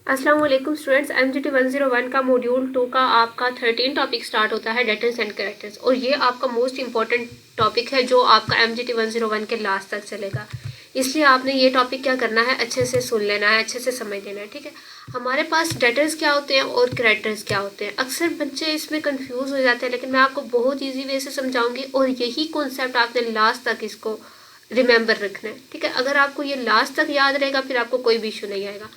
अस्सलाम वालेकुम students, MGT 101 का मॉड्यूल 2 का आपका 13 टॉपिक स्टार्ट होता है डेटर्स एंड कैरेक्टर्स, और ये आपका मोस्ट इंपॉर्टेंट टॉपिक है जो आपका MGT 101 के लास्ट तक चलेगा। इसलिए आपने ये टॉपिक क्या करना है, अच्छे से सुन लेना है, अच्छे से समझ लेना है। ठीक है, हमारे पास डेटर्स क्या होते हैं और कैरेक्टर्स क्या होते हैं। अक्सर बच्चे इसमें कंफ्यूज हो जाते हैं, लेकिन मैं आपको बहुत ईजी वे से समझाऊंगी और यही कॉन्सेप्ट आपने लास्ट तक इसको रिमेंबर रखना है। ठीक है, अगर आपको ये लास्ट तक याद रहेगा फिर आपको कोई भी इशू नहीं आएगा।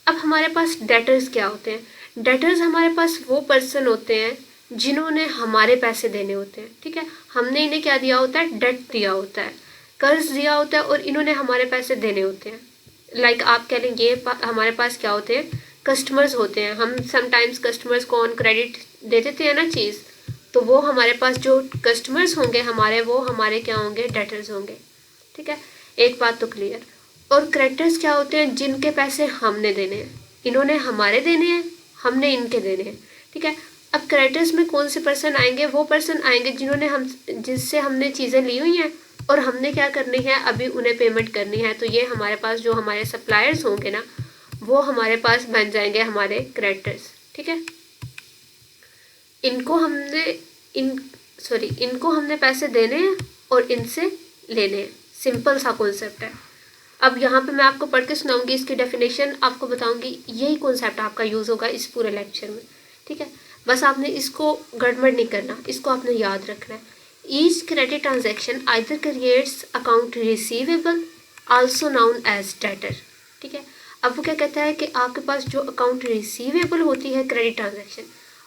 अब हमारे पास डेटर्स क्या होते हैं। डेटर्स हमारे पास वो पर्सन होते हैं जिन्होंने हमारे पैसे देने होते हैं। ठीक है, हमने इन्हें क्या दिया होता है, डेट दिया होता है, कर्ज दिया होता है, और इन्होंने हमारे पैसे देने होते हैं। लाइक आप कह लें ये हमारे पास क्या होते हैं, कस्टमर्स होते हैं। हम समटाइम्स कस्टमर्स को ऑन क्रेडिट दे देते हैं ना चीज़, तो वो हमारे पास जो कस्टमर्स होंगे हमारे, वो हमारे क्या होंगे, डेटर्स होंगे। ठीक है, एक बात तो क्लियर। और क्रेडिटर्स क्या होते हैं, जिनके पैसे हमने देने हैं, इन्होंने हमारे देने हैं, हमने इनके देने हैं। ठीक है, अब क्रेडिटर्स में कौन से पर्सन आएंगे, वो पर्सन आएंगे जिन्होंने जिससे हमने चीज़ें ली हुई हैं और हमने क्या करनी है, अभी उन्हें पेमेंट करनी है। तो ये हमारे पास जो हमारे सप्लायर्स होंगे ना, वो हमारे पास बन जाएंगे हमारे क्रेडिटर्स। ठीक है, इनको हमने पैसे देने हैं और इनसे लेने हैं। सिंपल सा कॉन्सेप्ट है। अब यहाँ पे मैं आपको पढ़ के सुनाऊंगी, इसकी डेफिनेशन आपको बताऊंगी। यही कॉन्सेप्ट आपका यूज़ होगा इस पूरे लेक्चर में। ठीक है, बस आपने इसको गड़बड़ नहीं करना, इसको आपने याद रखना है। Each credit transaction either creates account receivable also known as debtor. ठीक है, अब वो क्या कहता है कि आपके पास जो अकाउंट रिसीवेबल होती है क्रेडिट ट्रांजैक्शन,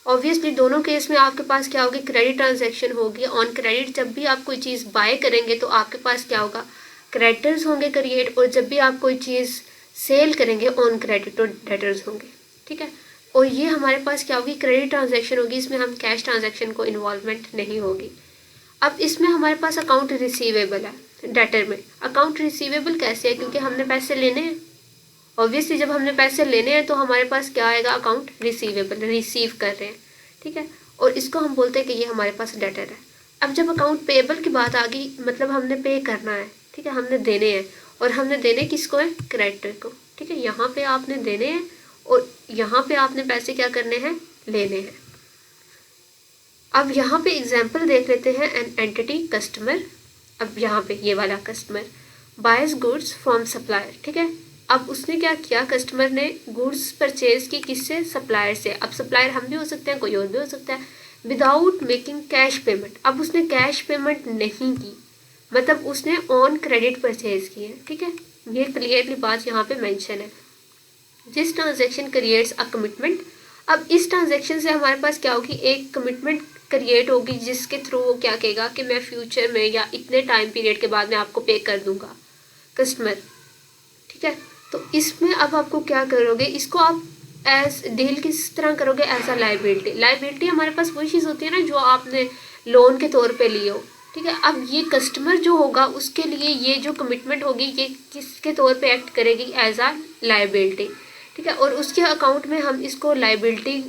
ऑब्वियसली दोनों केस में आपके पास क्या होगी, क्रेडिट ट्रांजैक्शन होगी। ऑन क्रेडिट जब भी आप कोई चीज़ बाय करेंगे तो आपके पास क्या होगा, क्रेडिटर्स होंगे क्रिएट, और जब भी आप कोई चीज़ सेल करेंगे ऑन क्रेडिट तो डेटर्स होंगे। ठीक है, और ये हमारे पास क्या होगी, क्रेडिट ट्रांजैक्शन होगी। इसमें हम कैश ट्रांजैक्शन को इन्वॉल्वमेंट नहीं होगी। अब इसमें हमारे पास अकाउंट रिसीवेबल है डेटर में। अकाउंट रिसीवेबल कैसे है, क्योंकि हमने पैसे लेने हैं। ऑब्वियसली जब हमने पैसे लेने हैं तो हमारे पास क्या आएगा, अकाउंट रिसीवेबल, रिसीव कर रहे हैं। ठीक है, और इसको हम बोलते हैं कि ये हमारे पास डेटर है। अब जब अकाउंट पेएबल की बात आ गई, मतलब हमने पे करना है। ठीक है, हमने देने हैं, और हमने देने किसको है, क्रेडिटर को। ठीक है, यहाँ पे आपने देने हैं और यहाँ पे आपने पैसे क्या करने हैं, लेने हैं। अब यहाँ पे एग्जाम्पल देख लेते हैं। एन एंटिटी कस्टमर, अब यहाँ पे ये वाला customer boys goods from supplier. ठीक है, अब उसने क्या किया, कस्टमर ने गुड्स परचेज की, किससे, सप्लायर से। अब सप्लायर हम भी हो सकते हैं, कोई और भी हो सकता है। विदाउट मेकिंग कैश पेमेंट, अब उसने कैश पेमेंट नहीं की, मतलब उसने ऑन क्रेडिट परचेज की है। ठीक है, ये क्लियरली बात यहाँ पे मेंशन है। जिस ट्रांजैक्शन क्रिएट्स अ कमिटमेंट, अब इस ट्रांजैक्शन से हमारे पास क्या होगी, एक कमिटमेंट क्रिएट होगी, जिसके थ्रू वो क्या कहेगा कि मैं फ्यूचर में या इतने टाइम पीरियड के बाद मैं आपको पे कर दूंगा, कस्टमर। ठीक है, तो इसमें अब आपको क्या करोगे, इसको आप एज डील किस तरह करोगे, एज अ लाइबिलिटी। लाइबिलिटी हमारे पास वही चीज़ होती है ना जो आपने लोन के तौर पे ली हो। ठीक है, अब ये कस्टमर जो होगा उसके लिए ये जो कमिटमेंट होगी ये किसके तौर पे एक्ट करेगी, एज अ लाइबिलिटी। ठीक है, और उसके अकाउंट में हम इसको लाइबिलिटी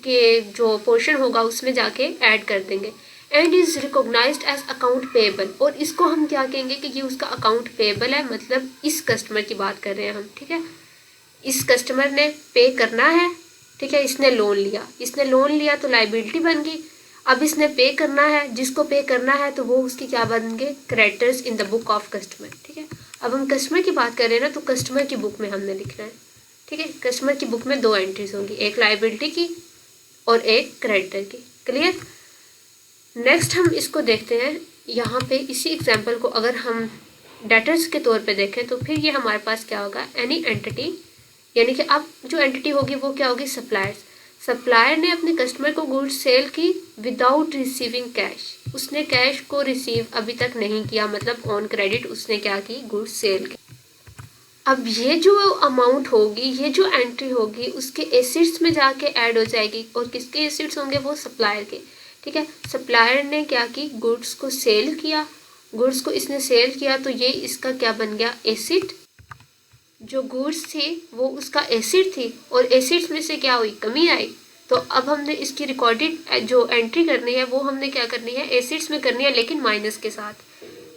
के जो पोर्शन होगा उसमें जाके ऐड कर देंगे। And is recognised as account payable, और इसको हम क्या कहेंगे कि ये उसका अकाउंट पेएबल है, मतलब इस कस्टमर की बात कर रहे हैं हम। ठीक है, इस कस्टमर ने पे करना है। ठीक है, इसने लोन लिया तो लाइबिलिटी बन गई। अब इसने पे करना है, जिसको पे करना है तो वो उसके क्या बन गए, creditors in the book of customer. ठीक है, अब हम कस्टमर की बात कर रहे हैं ना, तो कस्टमर की बुक में हमने लिखना है। ठीक है, कस्टमर की बुक में 2 एंट्रीज होंगी, एक लाइबिलिटी की और एक क्रेडिटर की। क्लियर। नेक्स्ट हम इसको देखते हैं। यहाँ पे इसी एग्जाम्पल को अगर हम डेटर्स के तौर पे देखें तो फिर ये हमारे पास क्या होगा, एनी एंटिटी, यानी कि अब जो एंटिटी होगी वो क्या होगी, सप्लायर्स। सप्लायर ने अपने कस्टमर को गुड्स सेल की विदाउट रिसीविंग कैश, उसने कैश को रिसीव अभी तक नहीं किया, मतलब ऑन क्रेडिट उसने क्या की, गुड्स सेल की। अब ये जो अमाउंट होगी, ये जो एंट्री होगी उसके एसिड्स में जाके ऐड हो जाएगी, और किसके एसिड्स होंगे, वो सप्लायर के। ठीक है, सप्लायर ने क्या की, गुड्स को सेल किया, गुड्स को इसने सेल किया तो ये इसका क्या बन गया, एसिड। जो गुड्स थी वो उसका एसिड थी, और एसिड्स में से क्या हुई, कमी आई। तो अब हमने इसकी रिकॉर्डेड जो एंट्री करनी है वो हमने क्या करनी है, एसिड्स में करनी है, लेकिन माइनस के साथ,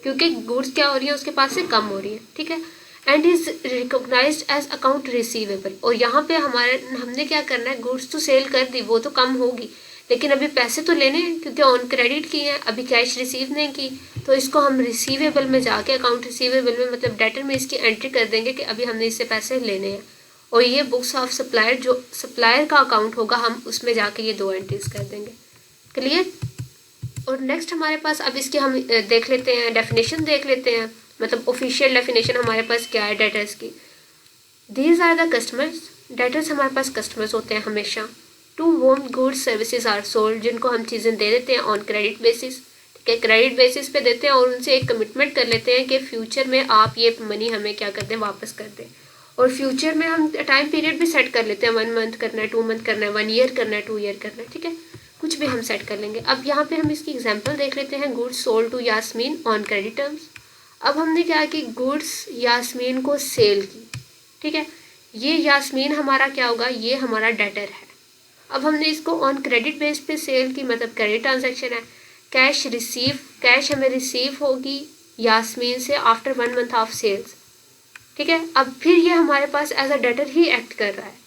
क्योंकि गुड्स क्या हो रही है, उसके पास से कम हो रही है। ठीक है, and is recognised as account receivable. और यहाँ पे हमने क्या करना है, गुड्स तो सेल कर दी, वो तो कम होगी, लेकिन अभी पैसे तो लेने हैं क्योंकि ऑन क्रेडिट की हैं, अभी कैश रिसीव नहीं की, तो इसको हम रिसीवेबल में जाके अकाउंट रिसीवेबल में मतलब डेटर में इसकी एंट्री कर देंगे कि अभी हमने इससे पैसे लेने हैं। और ये बुक्स ऑफ सप्लायर जो सप्लायर का अकाउंट होगा हम उसमें जाके ये 2 एंट्रीज कर देंगे। क्लियर। और नेक्स्ट हमारे पास अब इसकी हम देख लेते हैं, डेफिनेशन देख लेते हैं, मतलब ऑफिशियल डेफिनेशन हमारे पास क्या है डेटर्स की। These are the customers, debtors हमारे पास कस्टमर्स होते हैं हमेशा। To whom goods services are sold, जिनको हम चीज़ें दे देते हैं ऑन क्रेडिट बेसिस, ठीक है, क्रेडिट बेसिस पे देते हैं और उनसे एक कमिटमेंट कर लेते हैं कि फ्यूचर में आप ये मनी हमें क्या कर दें, वापस कर दें। और फ्यूचर में हम टाइम पीरियड भी सेट कर लेते हैं, 1 मंथ करना है, 2 मंथ करना है, 1 ईयर करना है, 2 ईयर करना है, ठीक है, कुछ भी हम सेट कर लेंगे। अब यहाँ पे हम इसकी एग्जांपल देख लेते हैं, goods sold to Yasmin on credit terms. अब हमने क्या कि गुड्स यास्मीन को सेल की, ठीक है, ये यास्मीन हमारा क्या होगा, ये हमारा डेटर है। अब हमने इसको ऑन क्रेडिट बेस पे सेल की, मतलब क्रेडिट ट्रांजैक्शन है। कैश हमें रिसीव होगी यास्मीन से आफ्टर 1 मंथ ऑफ सेल्स, ठीक है। अब फिर ये हमारे पास एज अ डेटर ही एक्ट कर रहा है,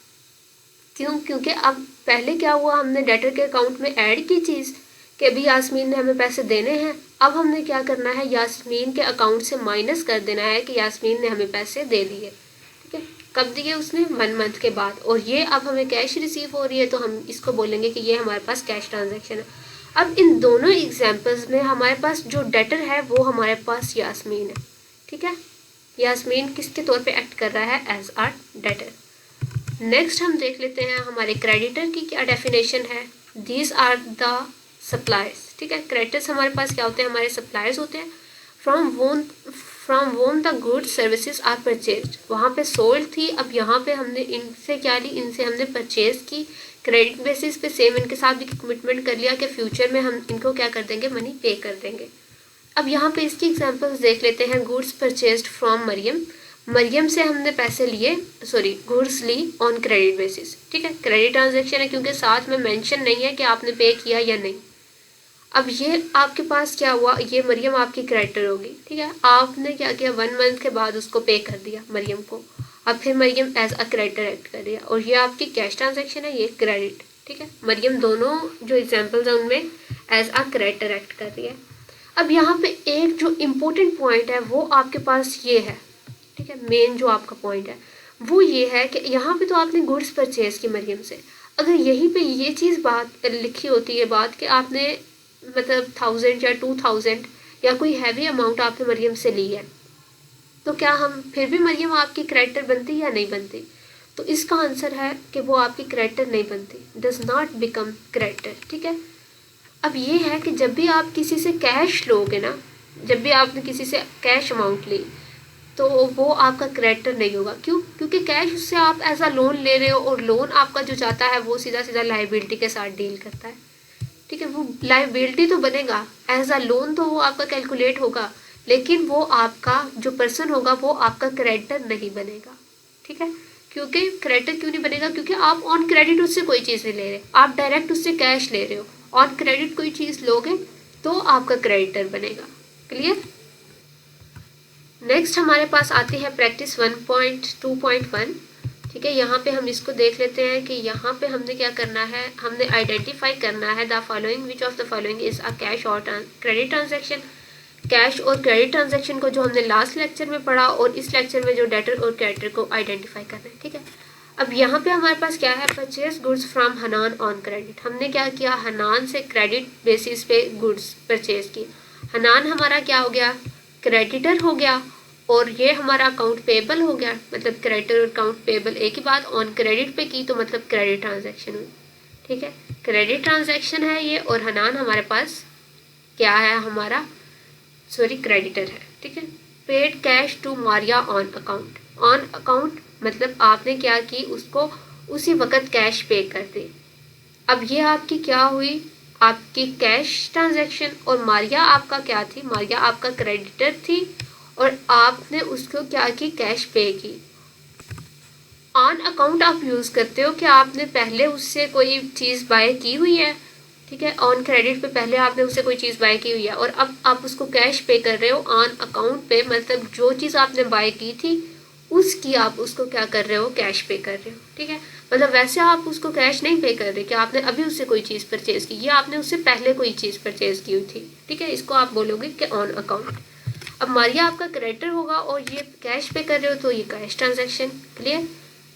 क्यों, क्योंकि अब पहले क्या हुआ, हमने डेटर के अकाउंट में ऐड की चीज़ कि अभी यास्मीन ने हमें पैसे देने हैं। अब हमने क्या करना है, यास्मीन के अकाउंट से माइनस कर देना है कि यास्मीन ने हमें पैसे दे दिए, ठीक है, कब दिए उसने, 1 मंथ के बाद। और ये अब हमें कैश रिसीव हो रही है तो हम इसको बोलेंगे कि ये हमारे पास कैश ट्रांजैक्शन है। अब इन दोनों एग्जाम्पल्स में हमारे पास जो डेटर है वो हमारे पास यास्मीन है, ठीक है, यास्मीन किसके तौर पे एक्ट कर रहा है, एज आर डेटर। नेक्स्ट हम देख लेते हैं हमारे क्रेडिटर की क्या डेफिनेशन है। दीज आर द सप्लायर्स, ठीक है, क्रेडिटर्स हमारे पास क्या होते हैं, हमारे सप्लायर्स होते हैं। From whom the goods services are purchase, वहाँ पे सोल्ड थी, अब यहाँ पे हमने इनसे क्या ली, इनसे हमने परचेज की क्रेडिट बेसिस पे, सेम इनके साथ भी कमिटमेंट कर लिया कि फ्यूचर में हम इनको क्या कर देंगे, मनी पे कर देंगे। अब यहाँ पे इसकी एग्जांपल्स देख लेते हैं। गुड्स परचेज्ड फ्रॉम मरियम से हमने पैसे लिए, गुड्स ली ऑन क्रेडिट बेसिस, ठीक है, क्रेडिट ट्रांजैक्शन है क्योंकि साथ में मेंशन नहीं है कि आपने पे किया या नहीं। अब ये आपके पास क्या हुआ, ये मरियम आपकी क्रेडिटर होगी, ठीक है, आपने क्या किया, 1 मंथ के बाद उसको पे कर दिया मरियम को। अब फिर Mariam as a creditor act कर रही है और ये आपकी कैश ट्रांजैक्शन है, ये क्रेडिट, ठीक है, मरियम दोनों जो एग्जाम्पल्स हैं उनमें एज अ क्रेडिटर एक्ट कर रही है। अब यहाँ पे एक जो इम्पोर्टेंट पॉइंट है वो आपके पास ये है, ठीक है, मेन जो आपका पॉइंट है वो ये है कि यहाँ पे तो आपने गुड्स परचेज की मरियम से, अगर यहीं पे ये चीज़ बात लिखी होती है बात कि आपने मतलब 1000 या 2000 या कोई हैवी अमाउंट आपने मरियम से ली है, तो क्या हम फिर भी मरियम आपकी क्रेडिटर बनती या नहीं बनती? तो इसका आंसर है कि वो आपकी क्रेडिटर नहीं बनती, डज नॉट बिकम क्रेडिटर, ठीक है। अब ये है कि जब भी आप किसी से कैश लोगे ना, जब भी आपने किसी से कैश अमाउंट ली तो वो आपका क्रेडिटर नहीं होगा। क्यों? क्योंकि कैश उससे आप एज अ लोन ले रहे हो और लोन आपका जो जाता है वो सीधा सीधा लाइबिलिटी के साथ डील करता है, ठीक है, वो लाइबिलिटी तो बनेगा, एज अ लोन तो वो आपका कैलकुलेट होगा, लेकिन वो आपका जो पर्सन होगा वो आपका क्रेडिटर नहीं बनेगा, ठीक है। क्योंकि क्रेडिटर क्यों नहीं बनेगा? क्योंकि आप ऑन क्रेडिट उससे कोई चीज़ नहीं ले रहे, आप डायरेक्ट उससे कैश ले रहे हो, ऑन क्रेडिट कोई चीज़ लोगे तो आपका क्रेडिटर बनेगा। क्लियर? नेक्स्ट हमारे पास आती है प्रैक्टिस 1.2.1, ठीक है, यहाँ पे हम इसको देख लेते हैं कि यहाँ पे हमने क्या करना है, हमने आइडेंटिफाई करना है the following, which of the following is a cash और क्रेडिट ट्रांजैक्शन। कैश और क्रेडिट ट्रांजैक्शन को जो हमने लास्ट लेक्चर में पढ़ा और इस लेक्चर में जो डेटर और क्रेडिटर को आइडेंटिफाई करना है, ठीक है। अब यहाँ पे हमारे पास क्या है, purchase goods from Hanan on credit, हमने क्या किया, हनान से क्रेडिट बेसिस पे गुड्स परचेज की। हनान हमारा क्या हो गया, क्रेडिटर हो गया और ये हमारा अकाउंट पेबल हो गया, मतलब क्रेडिटर और अकाउंट पेबल एक ही बात, ऑन क्रेडिट पे की तो मतलब क्रेडिट ट्रांजैक्शन हुई, ठीक है, क्रेडिट ट्रांजैक्शन है ये। और हनान हमारे पास क्या है, हमारा क्रेडिटर है, ठीक है। Paid cash to Maria on account मतलब आपने क्या की, उसको उसी वक्त कैश पे कर दी। अब ये आपकी क्या हुई, आपकी कैश ट्रांजैक्शन, और मारिया आपका क्या थी, मारिया आपका क्रेडिटर थी और आपने उसको क्या की, कैश पे की। ऑन अकाउंट आप यूज़ करते हो कि आपने पहले उससे कोई चीज़ बाय की हुई है, ठीक है, ऑन क्रेडिट पे पहले आपने उससे कोई चीज़ बाय की हुई है और अब आप उसको कैश पे कर रहे हो ऑन अकाउंट पे, मतलब जो चीज़ आपने बाय की थी उसकी आप उसको क्या कर रहे हो, कैश पे कर रहे हो। ठीक है, मतलब वैसे आप उसको कैश नहीं पे कर रहे कि आपने अभी उससे कोई चीज़ परचेज की, या आपने उससे पहले कोई चीज़ परचेज की हुई थी। ठीक है, इसको आप बोलोगे कि ऑन अकाउंट। अब मारिया आपका क्रेडिटर होगा और ये कैश पे कर रहे हो तो ये कैश ट्रांजेक्शन। क्लियर।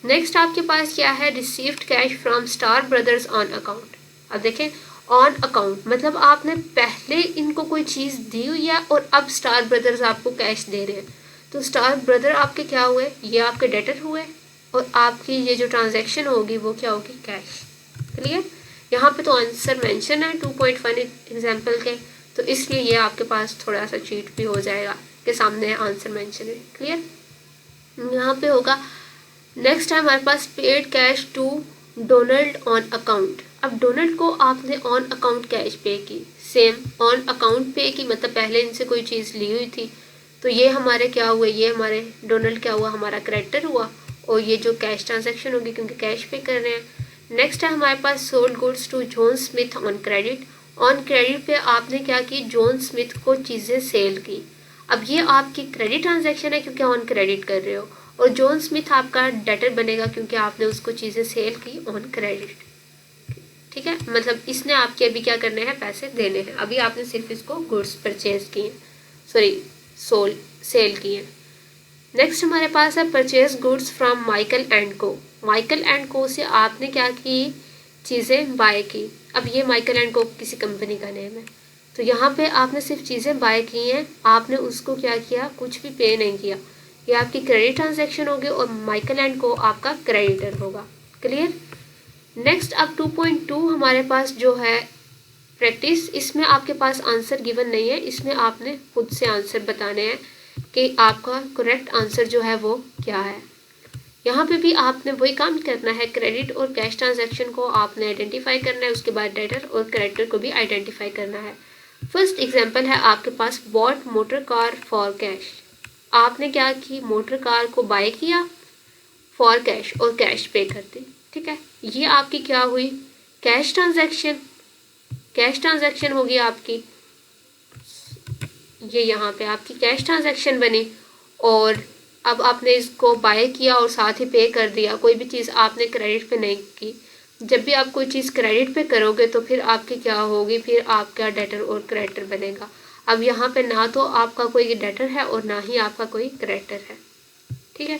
नेक्स्ट आपके पास क्या है, received cash from star brothers on account. अब देखें, ऑन अकाउंट मतलब आपने पहले इनको कोई चीज़ दी हुई है और अब स्टार ब्रदर्स आपको कैश दे रहे हैं, तो स्टार ब्रदर आपके क्या हुए, ये आपके डेटर हुए, और आपकी ये जो ट्रांजैक्शन होगी वो क्या होगी, कैश। क्लियर। यहाँ पे तो आंसर मेंशन है 2.1 एग्जाम्पल के, तो इसलिए ये आपके पास थोड़ा सा चीट भी हो जाएगा कि सामने आंसर मेंशन है। क्लियर। यहाँ पे होगा नेक्स्ट है हमारे पास paid cash to Donald on account. अब डोनाल्ड को आपने ऑन अकाउंट कैश पे की, सेम ऑन अकाउंट पे की, मतलब पहले इनसे कोई चीज़ ली हुई थी, तो ये हमारे क्या हुए, ये हमारे डोनाल्ड क्या हुआ, हमारा क्रेडिटर हुआ, और ये जो कैश ट्रांजैक्शन होगी क्योंकि कैश पे कर रहे हैं। नेक्स्ट है हमारे पास sold goods to John Smith on credit. On credit पे आपने क्या की, जॉन स्मिथ को चीज़ें सेल की। अब ये आपकी क्रेडिट ट्रांजैक्शन है क्योंकि ऑन क्रेडिट कर रहे हो, और जॉन स्मिथ आपका डेटर बनेगा क्योंकि आपने उसको चीज़ें सेल की ऑन क्रेडिट। ठीक है, मतलब इसने आपके अभी क्या करने हैं, पैसे देने हैं, अभी आपने सिर्फ इसको गुड्स परचेज किए, सॉरी सेल किए। नेक्स्ट हमारे पास है purchase goods from Michael and को। माइकल एंड को से आपने क्या की, चीज़ें बाय की। अब ये माइकल एंड को किसी कंपनी का नेम है, तो यहाँ पे आपने सिर्फ चीज़ें बाय की हैं, आपने उसको क्या किया, कुछ भी पे नहीं किया। ये आपकी क्रेडिट ट्रांजैक्शन होगी और माइकल एंड को आपका क्रेडिटर होगा। क्लियर। नेक्स्ट अब 2.2 हमारे पास जो है प्रैक्टिस, इसमें आपके पास आंसर गिवन नहीं है, इसमें आपने खुद से आंसर बताने हैं कि आपका करेक्ट आंसर जो है वो क्या है। यहाँ पे भी आपने वही काम करना है, क्रेडिट और कैश ट्रांजैक्शन को आपने आइडेंटिफाई करना है, उसके बाद डेटर और क्रेडिटर को भी आइडेंटिफाई करना है। फर्स्ट एग्जांपल है आपके पास bought motor car for cash. आपने क्या की, मोटर कार को बाय किया फॉर कैश और कैश पे कर दी। ठीक है, ये आपकी क्या हुई, कैश ट्रांजैक्शन। कैश ट्रांजैक्शन होगी आपकी, ये यहाँ पे आपकी कैश ट्रांजैक्शन बनी, और अब आपने इसको बाय किया और साथ ही पे कर दिया। कोई भी चीज़ आपने क्रेडिट पे नहीं की। जब भी आप कोई चीज़ क्रेडिट पे करोगे तो फिर आपकी क्या होगी, फिर आपका डेटर और क्रेडिटर बनेगा। अब यहाँ पे ना तो आपका कोई डेटर है और ना ही आपका कोई क्रेडिटर है। ठीक है,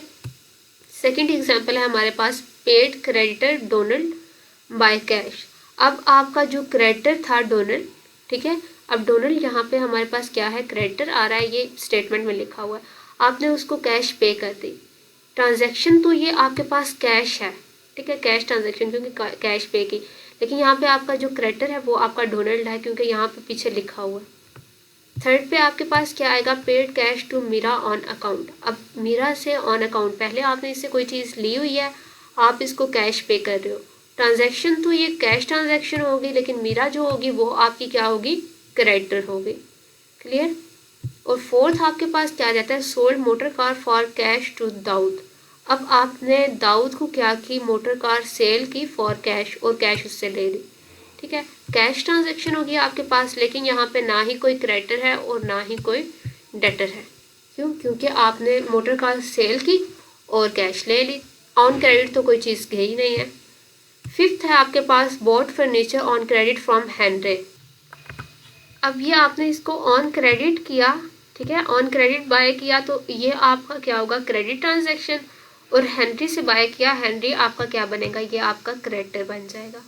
सेकंड एग्जांपल है हमारे पास paid creditor Donald by cash. अब आपका जो क्रेडिटर था डोनाल्ड, ठीक है, अब डोनाल्ड यहाँ पे हमारे पास क्या है, क्रेडिटर आ रहा है, ये स्टेटमेंट में लिखा हुआ है, आपने उसको कैश पे कर दी। ट्रांजैक्शन तो ये आपके पास कैश है, ठीक है, कैश ट्रांजैक्शन क्योंकि कैश पे की, लेकिन यहाँ पे आपका जो क्रेडिटर है वो आपका डोनाल्ड है क्योंकि यहाँ पे पीछे लिखा हुआ है। थर्ड पे आपके पास क्या आएगा, paid cash to Meera on account. अब मीरा से ऑन अकाउंट, पहले आपने इससे कोई चीज़ ली हुई है, आप इसको कैश पे कर रहे हो। ट्रांजैक्शन तो ये कैश ट्रांजैक्शन होगी, लेकिन मीरा जो होगी वो आपकी क्या होगी, क्रेडिटर होगी। क्लियर। और फोर्थ आपके पास क्या आ जाता है, sold motor car for cash to Dawood. अब आपने दाऊद को क्या की, मोटर कार सेल की फॉर कैश और कैश उससे ले ली। ठीक है, कैश ट्रांजैक्शन होगी आपके पास, लेकिन यहाँ पे ना ही कोई क्रेडिटर है और ना ही कोई डेटर है। क्यों, क्योंकि आपने मोटर कार सेल की और कैश ले ली, ऑन क्रेडिट तो कोई चीज़ गई नहीं है। फिफ्थ है आपके पास bought furniture on credit from Henry. अब ये आपने इसको ऑन क्रेडिट किया, ठीक है, ऑन क्रेडिट बाय किया, तो ये आपका क्या होगा, क्रेडिट ट्रांजैक्शन, और हेनरी से बाय किया, हेनरी आपका क्या बनेगा, ये आपका क्रेडिटर बन जाएगा।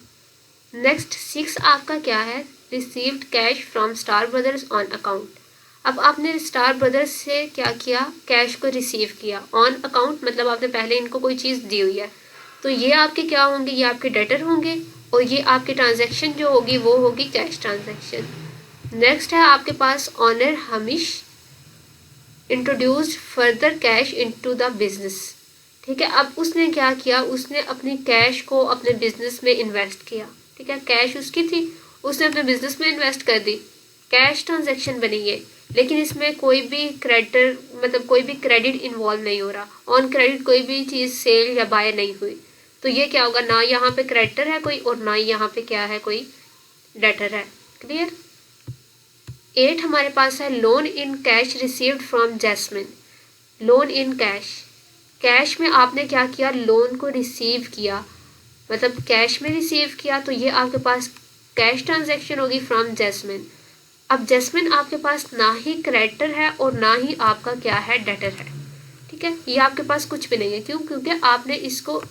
नेक्स्ट 6 आपका क्या है, received cash from star brothers on account. अब आपने स्टार ब्रदर्स से क्या किया, कैश को रिसीव किया ऑन अकाउंट, मतलब आपने पहले इनको कोई चीज़ दी हुई है, तो ये आपके क्या होंगे, ये आपके डेटर होंगे, और ये आपकी ट्रांजैक्शन जो होगी वो होगी कैश ट्रांजैक्शन। नेक्स्ट है आपके पास owner Hamish introduced further cash into the business. ठीक है, अब उसने क्या किया, उसने अपनी कैश को अपने बिजनेस में इन्वेस्ट किया। ठीक है, कैश उसकी थी, उसने अपने बिजनेस में इन्वेस्ट कर दी, कैश ट्रांजैक्शन बनी है, लेकिन इसमें कोई भी क्रेडिटर, मतलब कोई भी क्रेडिट इन्वॉल्व नहीं हो रहा, ऑन क्रेडिट कोई भी चीज़ सेल या बाय नहीं हुई, तो ये क्या होगा, ना यहाँ पे क्रेडिटर है कोई और ना यहाँ पे क्या है, कोई डेटर है। क्लियर। 8 हमारे पास है loan in cash received from Jasmine. Loan in cash, cash में आपने क्या किया, लोन को रिसीव किया, मतलब कैश में रिसीव किया, तो ये आपके पास कैश ट्रांजैक्शन होगी फ्रॉम जैस्मिन। अब जैस्मिन आपके पास ना ही क्रेडिटर है और ना ही आपका क्या है, डेटर है, ठीक है। ये आपके पास कुछ भी नहीं है, क्यों, क्योंकि आपने इसको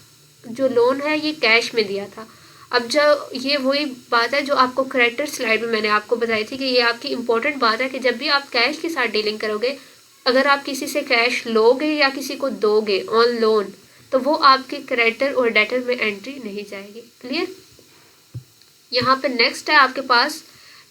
जो लोन है ये कैश में दिया था। अब जो ये वही बात है जो आपको क्रेडिटर स्लाइड में मैंने आपको बताई थी कि ये आपकी इंपॉर्टेंट बात है कि जब भी आप कैश के साथ डीलिंग करोगे, अगर आप किसी से कैश लोगे या किसी को दोगे ऑन लोन, तो वो आपके क्रेडिटर और डेटर में एंट्री नहीं जाएगी। क्लियर। यहाँ पे नेक्स्ट है आपके पास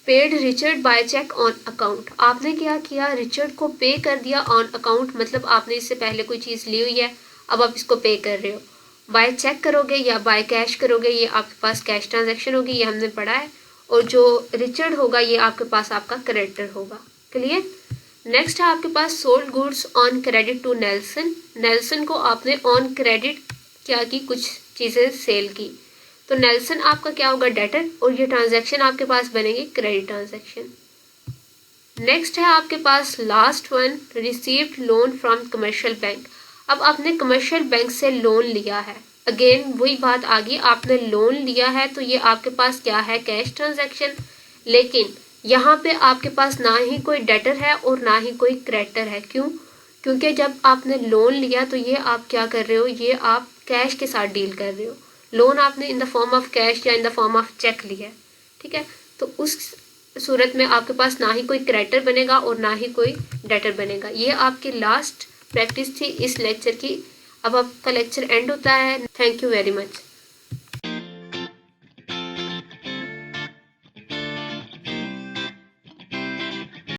paid Richard by cheque on account. आपने क्या किया, रिचर्ड को पे कर दिया ऑन अकाउंट, मतलब आपने इससे पहले कोई चीज़ ली हुई है, अब आप इसको पे कर रहे हो। बाय चेक करोगे या बाय कैश करोगे, ये आपके पास कैश ट्रांजैक्शन होगी, ये हमने पढ़ा है। और जो रिचर्ड होगा ये आपके पास आपका क्रेडिटर होगा। क्लियर। नेक्स्ट है आपके पास sold goods on credit to Nelson. Nelson को आपने ऑन क्रेडिट क्या की, कुछ चीज़ें सेल की, तो नेल्सन आपका क्या होगा, डेटर, और ये ट्रांजैक्शन आपके पास बनेगी क्रेडिट ट्रांजैक्शन। नेक्स्ट है आपके पास last one, received loan from commercial bank. अब आपने कमर्शियल बैंक से लोन लिया है, अगेन वही बात आ गई, आपने लोन लिया है तो ये आपके पास क्या है, कैश ट्रांजैक्शन। लेकिन यहाँ पे आपके पास ना ही कोई डेटर है और ना ही कोई क्रेडिटर है। क्यों, क्योंकि जब आपने लोन लिया तो ये आप क्या कर रहे हो, ये आप कैश के साथ डील कर रहे हो। लोन आपने in the form of cash या in the form of cheque लिया है, ठीक है। तो उस सूरत में आपके पास ना ही कोई क्रेडिटर बनेगा और ना ही कोई डेटर बनेगा। ये आपकी लास्ट प्रैक्टिस थी इस लेक्चर की। अब आपका लेक्चर एंड होता है। Thank you very much.